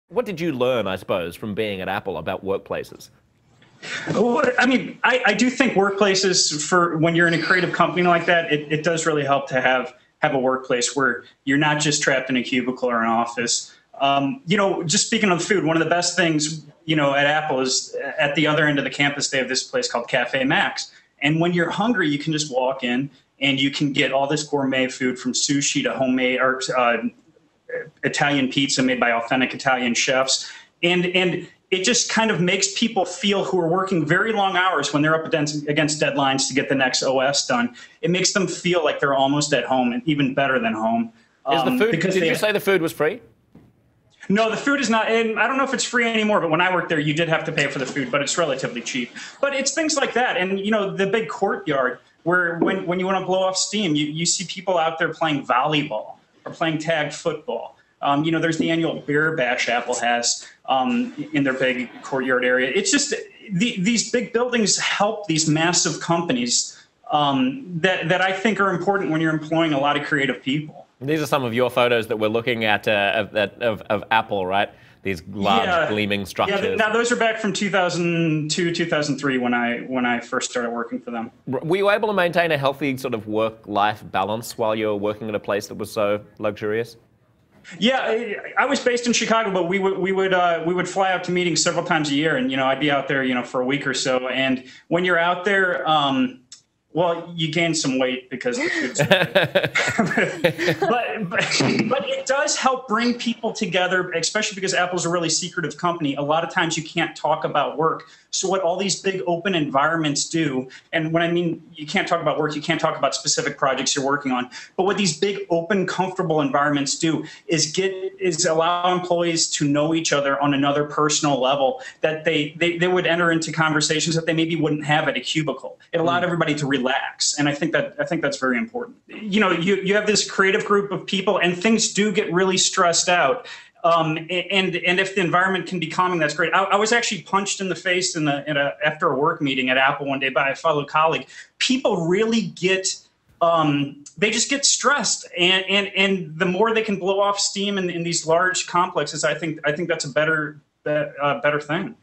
What did you learn, I suppose, from being at Apple about workplaces? Well, I mean, I do think workplaces for when you're in a creative company like that, it does really help to have a workplace where you're not just trapped in a cubicle or an office. Just speaking of food, one of the best things, at Apple is at the other end of the campus, they have this place called Cafe Max. And when you're hungry, you can just walk in and you can get all this gourmet food from sushi to homemade or Italian pizza made by authentic Italian chefs. And it just kind of makes people feel who are working very long hours when they're up against deadlines to get the next OS done. It makes them feel like they're almost at home and even better than home. Is the food, did you say the food was free? No, the food is not, and I don't know if it's free anymore, but when I worked there, you did have to pay for the food, but it's relatively cheap. But it's things like that. And, the big courtyard where when you want to blow off steam, you see people out there playing volleyball or playing tag football. There's the annual beer bash Apple has in their big courtyard area. It's just these big buildings help these massive companies that I think are important when you're employing a lot of creative people. These are some of your photos that we're looking at of Apple, right? These large gleaming structures. Yeah, now those are back from 2002, 2003 when I first started working for them. Were you able to maintain a healthy sort of work-life balance while you were working at a place that was so luxurious? Yeah, I was based in Chicago, but we would fly out to meetings several times a year, and I'd be out there for a week or so. And when you're out there, well, you gain some weight because the food's but it does help bring people together, especially because Apple's a really secretive company. A lot of times you can't talk about work. So what all these big open environments do, and when I mean you can't talk about work, you can't talk about specific projects you're working on, but what these big open, comfortable environments do is allow employees to know each other on another personal level that they would enter into conversations that they maybe wouldn't have at a cubicle. It allowed everybody to relax, and I think that's very important. You have this creative group of people, and things do get really stressed out. And if the environment can be calming, that's great. I was actually punched in the face after a work meeting at Apple one day by a fellow colleague. People really get they just get stressed, and the more they can blow off steam in these large complexes, I think that's a better thing.